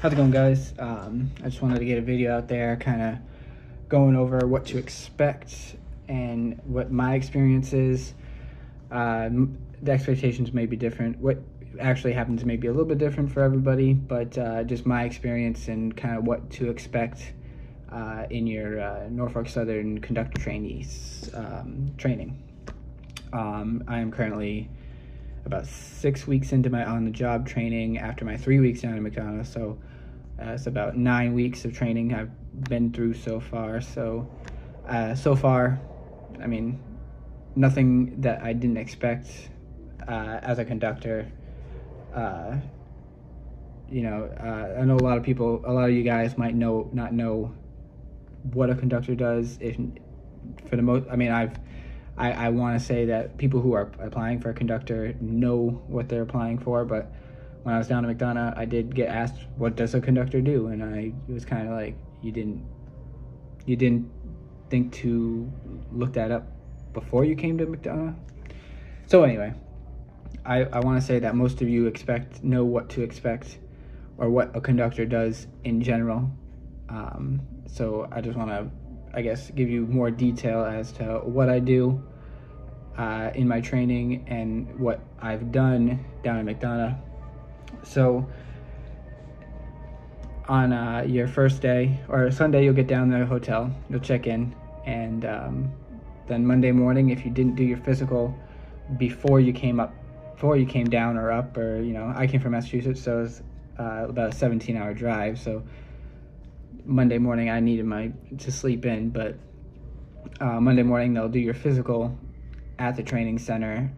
How's it going, guys? I just wanted to get a video out there kind of going over what to expect and what my experience is. The expectations may be different. What actually happens may be a little bit different for everybody, but just my experience and kind of what to expect in your Norfolk Southern conductor trainees training. I am currently about 6 weeks into my on-the-job training after my 3 weeks down in McDonough, so it's about 9 weeks of training I've been through so far. So far, I mean, nothing that I didn't expect as a conductor. I know a lot of you guys might not know what a conductor does. I want to say that people who are applying for a conductor know what they're applying for, but when I was down in McDonough, I did get asked, what does a conductor do? And it was kind of like, you didn't think to look that up before you came to McDonough? So anyway, I want to say that most of you know what to expect or what a conductor does in general. So I just want to, I guess, give you more detail as to what I do in my training and what I've done down in McDonough. So on your first day or Sunday, you'll get down to the hotel, you'll check in, and then Monday morning, if you didn't do your physical before you came down or up, or I came from Massachusetts, so it was about a 17-hour drive. So Monday morning I needed to sleep in, but Monday morning they'll do your physical at the training center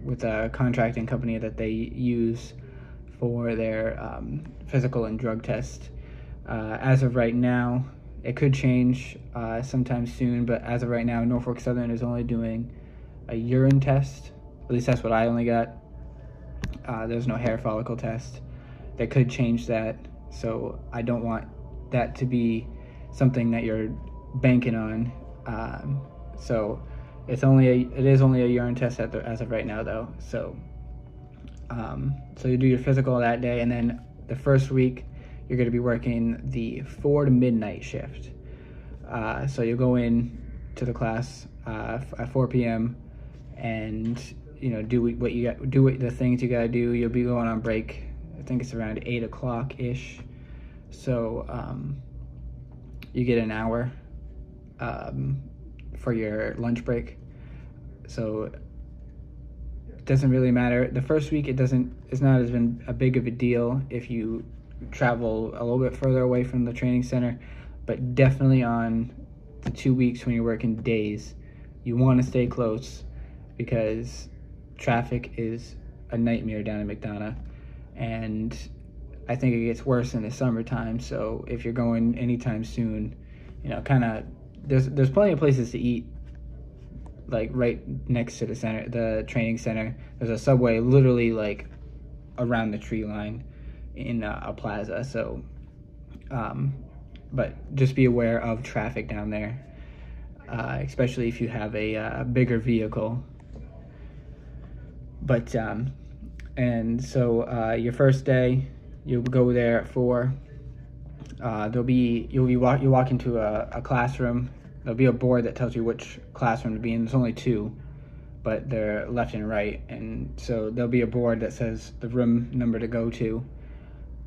with a contracting company that they use for their physical and drug test. As of right now, it could change sometime soon, but as of right now, Norfolk Southern is only doing a urine test. At least that's what I only got. There's no hair follicle test. They could change that, so I don't want that to be something that you're banking on. So it is only a urine test as of right now, though. So you do your physical that day, and then the first week you're going to be working the 4 to midnight shift. So you'll go in to the class at 4 p.m. and do the things you got to do. You'll be going on break. I think it's around 8 o'clock ish. So you get an hour for your lunch break. So it doesn't really matter. The first week it's not as been a big of a deal if you travel a little bit further away from the training center, but definitely on the 2 weeks when you're working days, you want to stay close because traffic is a nightmare down in McDonough, and I think it gets worse in the summertime. So if you're going anytime soon, there's plenty of places to eat, like right next to the training center. There's a Subway literally like around the tree line in a plaza. So, but just be aware of traffic down there, especially if you have a bigger vehicle. But your first day, you'll go there at 4. You walk into a classroom. There'll be a board that tells you which classroom to be in. There's only 2, but they're left and right, and so there'll be a board that says the room number to go to.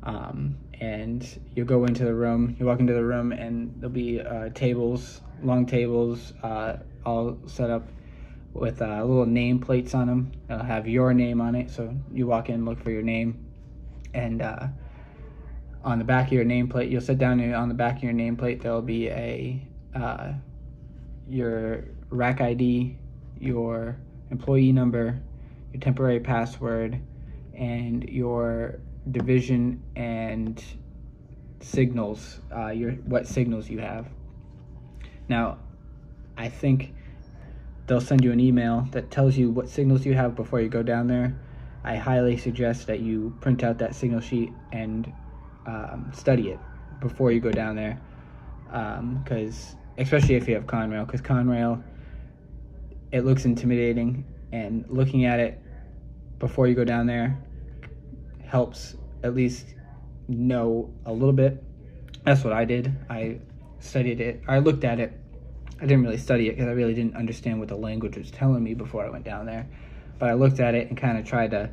And you go into the room. You walk into the room, and there'll be long tables, all set up with little name plates on them. They'll have your name on it, so you walk in, look for your name, and on the back of your nameplate, you'll sit down, and on the back of your nameplate there'll be your rack ID, your employee number, your temporary password, and your division and signals, what signals you have. Now, I think they'll send you an email that tells you what signals you have before you go down there. I highly suggest that you print out that signal sheet and study it before you go down there, because especially if you have Conrail, because Conrail, it looks intimidating, and looking at it before you go down there helps at least know a little bit. That's what I did. I studied it. I looked at it. I didn't really study it because I really didn't understand what the language was telling me before I went down there. But I looked at it and kind of tried to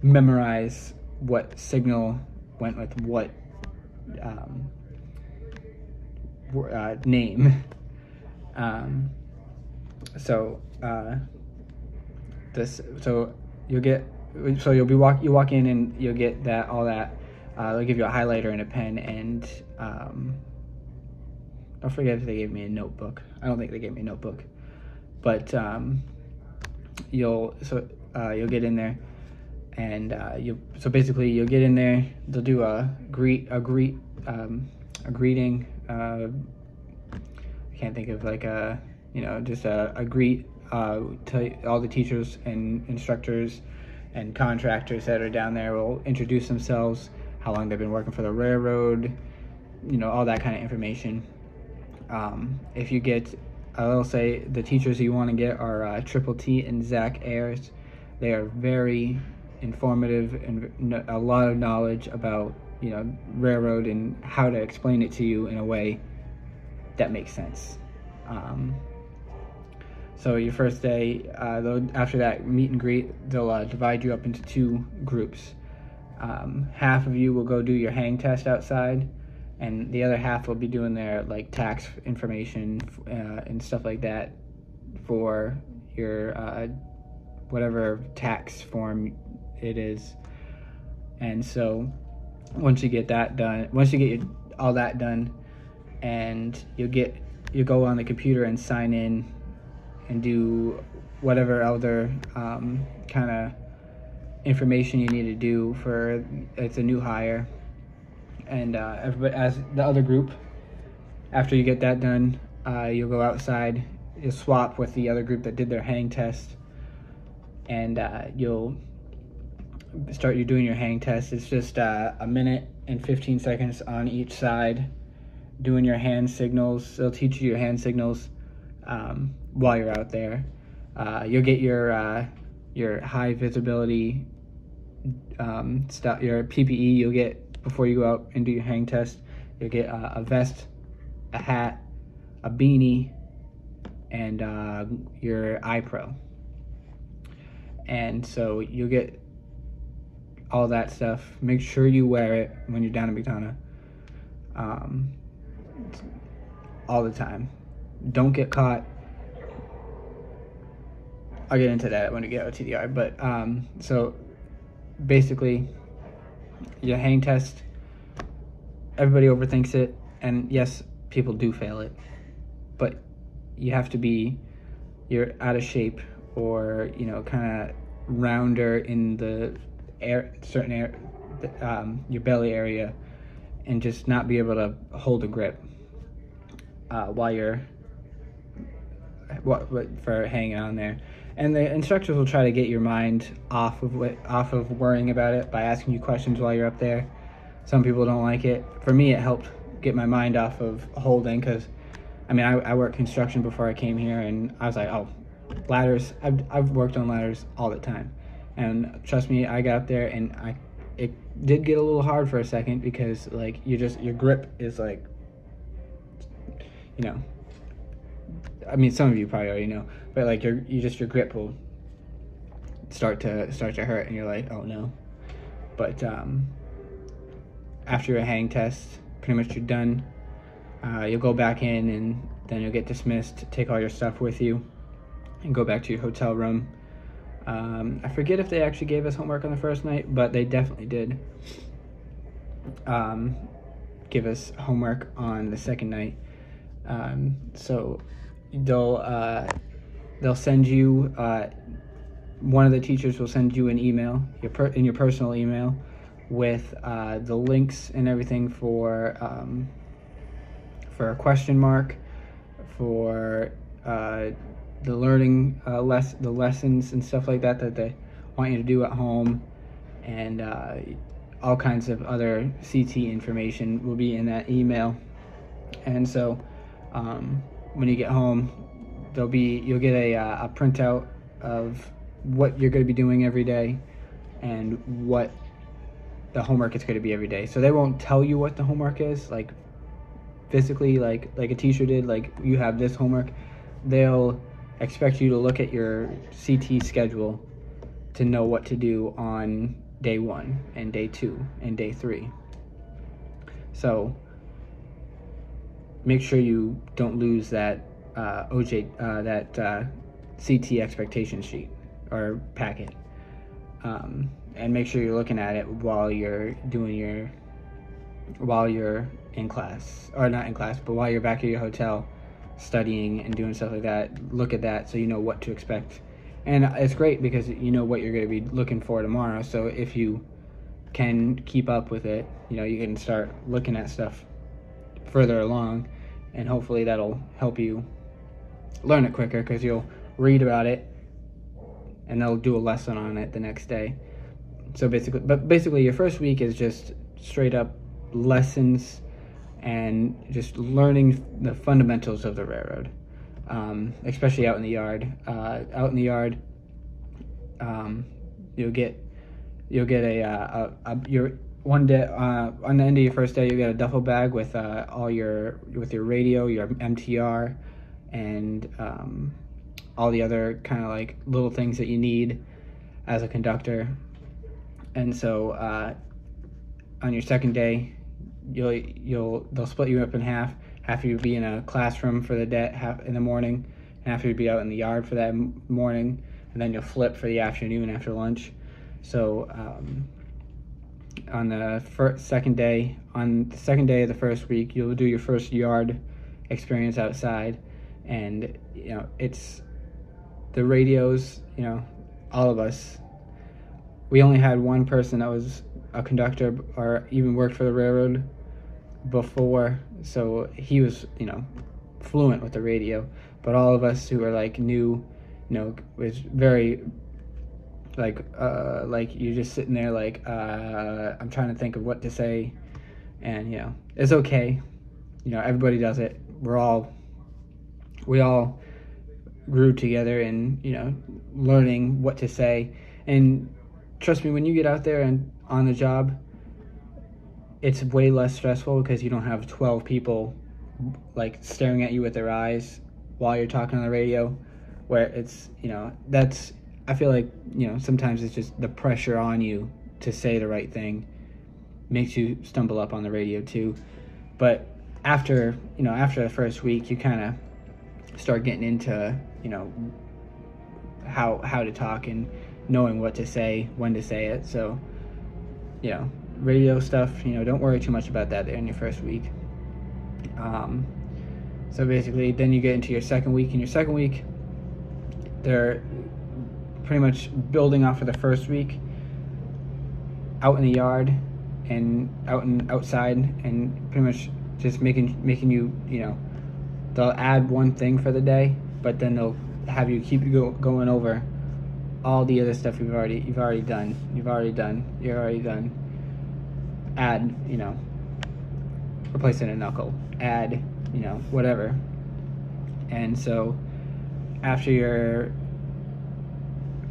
memorize what signal went with what name. So you walk in and you'll get all that. They'll give you a highlighter and a pen, and don't forget if they gave me a notebook. I don't think they gave me a notebook, but you'll get in there, and you'll get in there. They'll do a greeting. I can't think of just a greet to all the teachers and instructors and contractors that are down there. Will introduce themselves, how long they've been working for the railroad, all that kind of information. If you get, I will say the teachers you want to get are Triple T and Zach Ayers. They are very informative and a lot of knowledge about railroad and how to explain it to you in a way that makes sense. So your first day, after that meet and greet, they'll divide you up into two groups. Half of you will go do your hang test outside, and the other half will be doing their tax information and stuff like that for your whatever tax form it is. And so once you get all that done, and you go on the computer and sign in and do whatever other kind of information you need to do for it's a new hire. And everybody, as the other group, after you get that done, you'll go outside, you'll swap with the other group that did their hang test, and you'll start doing your hang test. It's just a minute and 15 seconds on each side, doing your hand signals. They'll teach you your hand signals while you're out there. You'll get your high visibility stuff, your PPE. You'll get before you go out and do your hang test. You'll get a vest, a hat, a beanie, and your iPro. And so you'll get all that stuff. Make sure you wear it when you're down in McDonough, all the time. Don't get caught. I'll get into that when we get to TDR. But so basically, your hang test, everybody overthinks it, and yes, people do fail it, but you have to you're out of shape, or kind of rounder in the your belly area, and just not be able to hold a grip while you're for hanging on there. And the instructors will try to get your mind off of worrying about it by asking you questions while you're up there. Some people don't like it. For me, it helped get my mind off of holding, because I worked construction before I came here, and I was like, oh, ladders. I've worked on ladders all the time, and trust me, I got up there and it did get a little hard for a second, because your grip is some of you probably already know, but your grip will start to hurt, and you're like, oh no. But after your hang test, pretty much you're done. You'll go back in, and then you'll get dismissed, take all your stuff with you, and go back to your hotel room. I forget if they actually gave us homework on the first night, but they definitely did give us homework on the second night. So they'll send you, one of the teachers will send you an email, in your personal email, with the links and everything for a question mark, for the learning the lessons and stuff like that they want you to do at home, and all kinds of other CT information will be in that email. And so when you get home, you'll get a printout of what you're going to be doing every day, and what the homework is going to be every day. So they won't tell you what the homework is, like physically, like a teacher did, like you have this homework. They'll expect you to look at your CT schedule to know what to do on day 1 and day 2 and day 3. So make sure you don't lose that CT expectation sheet or packet, and make sure you're looking at it while you're in class, or not in class, but while you're back at your hotel studying and doing stuff like that. Look at that so you know what to expect. And it's great because you know what you're going to be looking for tomorrow. So if you can keep up with it, you can start looking at stuff further along, and hopefully that'll help you learn it quicker, because you'll read about it and they'll do a lesson on it the next day. So basically your first week is just straight up lessons and just learning the fundamentals of the railroad, especially out in the yard. Out in the yard, you'll get your one day on the end of your first day. You get a duffel bag with your radio, your MTR, and all the other kind of like little things that you need as a conductor. And so on your second day, they'll split you up in half. Half of you be in a classroom for the day, half in the morning, and half of you be out in the yard for that morning, and then you'll flip for the afternoon after lunch. So on the second day of the first week, you'll do your first yard experience outside, and it's the radios. All of us. We only had one person that was a conductor or even worked for the railroad before, so he was fluent with the radio. But all of us who were like new, was very like you're just sitting there like I'm trying to think of what to say, and it's okay. Everybody does it. We all grew together in learning what to say. And trust me, when you get out there and on the job, it's way less stressful because you don't have 12 people like staring at you with their eyes while you're talking on the radio, where it's I feel like sometimes it's just the pressure on you to say the right thing makes you stumble up on the radio too. But after the first week, you kind of start getting into how to talk and knowing what to say, when to say it. So radio stuff, don't worry too much about that there in your first week. So basically then you get into your second week. In your second week, they're pretty much building off of the first week, out in the yard and outside, and pretty much just making you they'll add one thing for the day, but then they'll have you keep going over all the other stuff you've already done. Add, replacing a knuckle, add, whatever. And so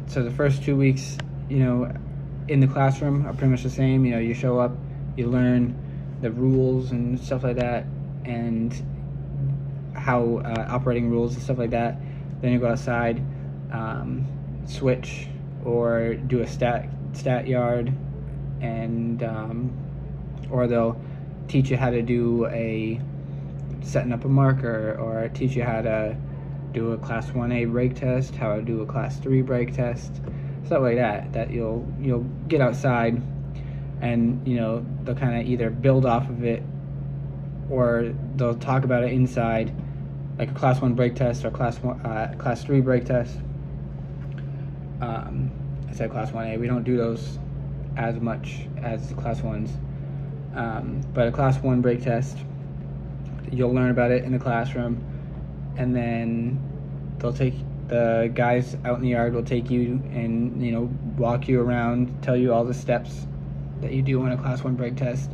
so the first 2 weeks, in the classroom are pretty much the same. You show up, you learn the rules and stuff like that, and how operating rules and stuff like that. Then you go outside, switch or do a stat yard, and or they'll teach you how to do setting up a marker, or teach you how to do a class 1A brake test, how to do a class 3 brake test, stuff like that you'll get outside, and they'll kind of either build off of it or they'll talk about it inside, like a class 1 brake test or class 3 brake test. I said class 1A. We don't do those as much as class 1s. But a class 1 brake test, you'll learn about it in the classroom, and then the guys out in the yard will take you and walk you around, tell you all the steps that you do on a class 1 brake test,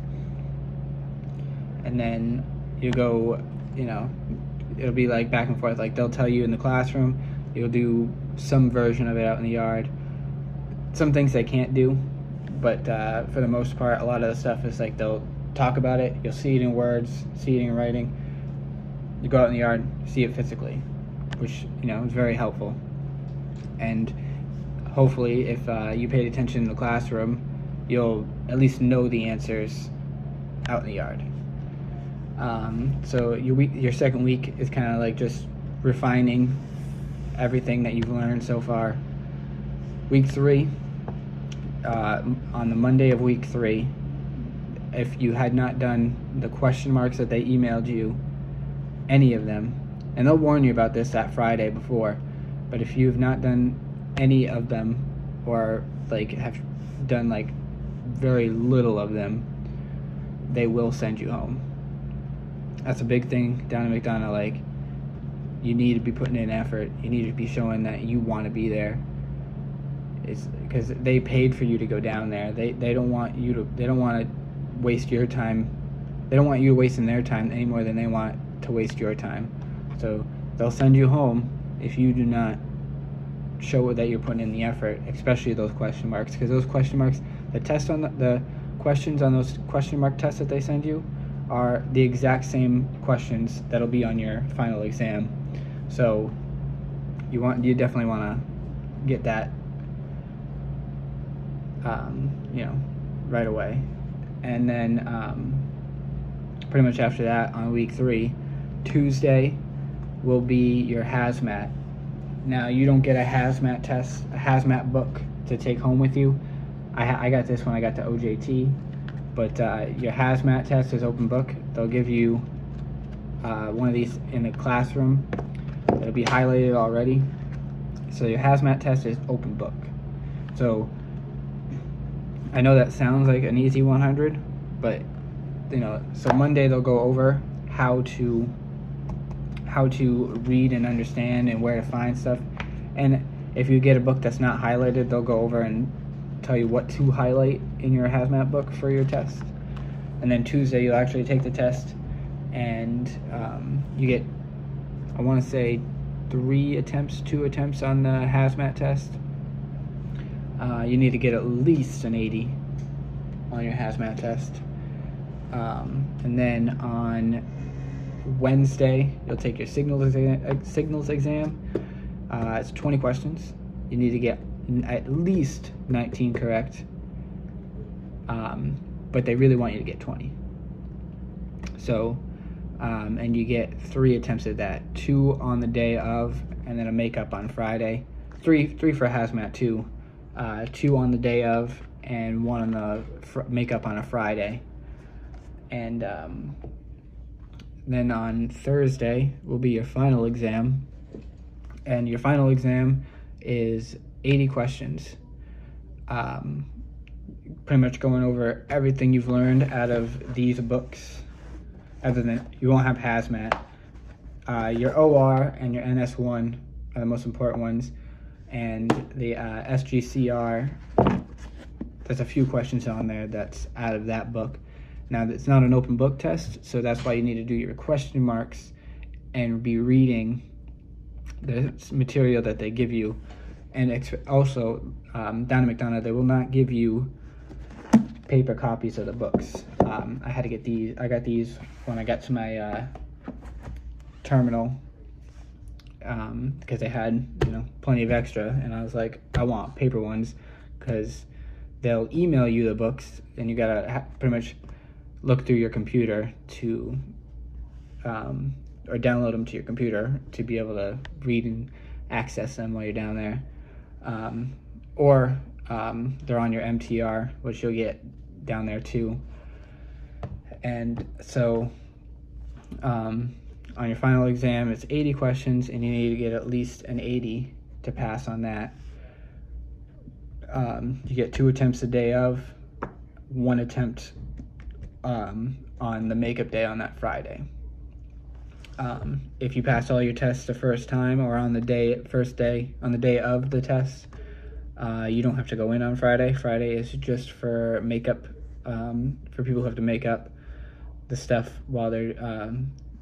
and then you go, it'll be like back and forth. Like they'll tell you in the classroom, you'll do some version of it out in the yard. Some things they can't do, but for the most part, a lot of the stuff is like they'll talk about it, you'll see it in words, see it in writing. You go out in the yard, see it physically, which, you know, is very helpful. And hopefully, if you paid attention in the classroom, you'll at least know the answers out in the yard. So your second week is kind of like just refining everything that you've learned so far. Week 3, on the Monday of week 3, if you had not done the question marks that they emailed you, any of them, and they'll warn you about this that Friday before, but if you've not done any of them, or like have done like very little of them, they will send you home. That's a big thing down in McDonough. Like, you need to be putting in effort. You need to be showing that you want to be there. It's because they paid for you to go down there. They don't want you to. They don't want to waste your time. They don't want you wasting their time any more than they want to waste your time. So they'll send you home if you do not show that you're putting in the effort, especially those question marks, because those question marks, the test on the questions on those question mark tests that they send you are the exact same questions that'll be on your final exam. So you definitely want to get that right away. And then pretty much after that, on week 3, Tuesday will be your hazmat. Now, you don't get a hazmat test, a hazmat book to take home with you. I got this when I got to OJT, but your hazmat test is open book. They'll give you one of these in the classroom. It'll be highlighted already. So your hazmat test is open book. So I know that sounds like an easy 100, but so Monday they'll go over how to read and understand and where to find stuff. And if you get a book that's not highlighted, they'll go over and tell you what to highlight in your hazmat book for your test. And then Tuesday you'll actually take the test, and you get, I want to say, 2 attempts on the hazmat test. You need to get at least an 80 on your hazmat test. And then on Wednesday, you'll take your signals exam. It's 20 questions. You need to get at least 19 correct, but they really want you to get 20. So, and you get 3 attempts at that, 2 on the day of, and then a makeup on Friday. 3 for hazmat, 2 on the day of, and 1 on the makeup on a Friday. And then on Thursday will be your final exam, and your final exam is 80 questions, pretty much going over everything you've learned out of these books, other than you won't have hazmat. Your OR and your NS1 are the most important ones, and the SGCR, there's a few questions on there that's out of that book. Now, it's not an open book test, so that's why you need to do your question marks and be reading the material that they give you. And also, down in McDonough, they will not give you paper copies of the books. I had to get these. I got these when I got to my terminal, because they had plenty of extra, and I was like, I want paper ones, because they'll email you the books, and you gotta pretty much look through your computer to or download them to your computer to be able to read and access them while you're down there, or they're on your MTR, which you'll get down there too. And so on your final exam, it's 80 questions, and you need to get at least an 80 to pass on that. You get 2 attempts a day of, 1 attempt on the makeup day on that Friday. If you pass all your tests the first time, or on the day of the test, you don't have to go in on Friday. Friday is just for makeup, for people who have to make up the stuff while they're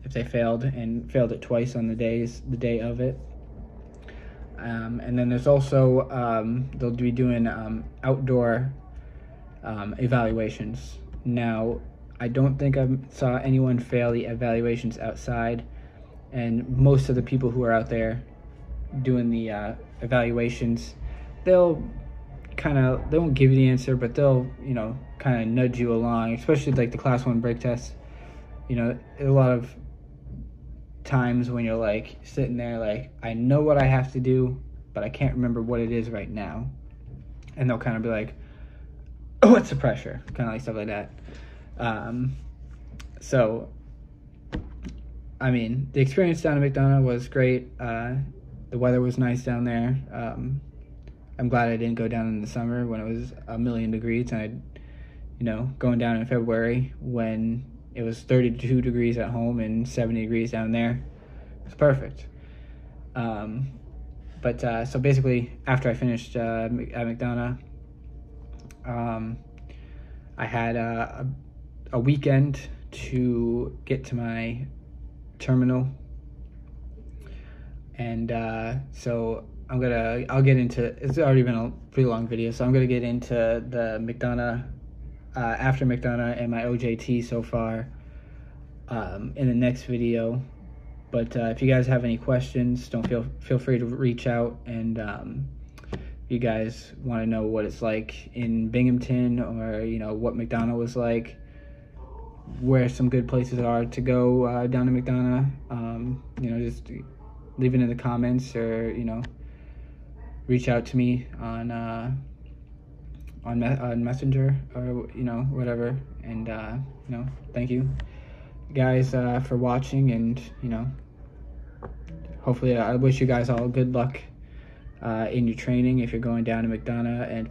if they failed it twice on the day of it. And then there's also they'll be doing outdoor evaluations. Now, I don't think I saw anyone fail the evaluations outside, and most of the people who are out there doing the evaluations, they won't give you the answer, but they'll, kind of nudge you along, especially like the class 1 brake test. A lot of times when you're like sitting there like, I know what I have to do, but I can't remember what it is right now. And they'll kind of be like, oh, what's the pressure? Kind of like stuff like that. So, I mean, the experience down in McDonough was great. The weather was nice down there. I'm glad I didn't go down in the summer when it was 1,000,000 degrees, and going down in February when it was 32 degrees at home and 70 degrees down there. It's perfect. So basically, after I finished at McDonough, I had a weekend to get to my terminal, and so I'll get into, it's already been a pretty long video, so I'm gonna get into the McDonough, after McDonough, and my OJT so far in the next video. But if you guys have any questions, don't feel free to reach out, and if you guys want to know what it's like in Binghamton, or what McDonough was like, where some good places are to go down to McDonough, just leave it in the comments, or reach out to me on Messenger, or whatever. And thank you guys for watching, and hopefully I wish you guys all good luck in your training if you're going down to McDonough. And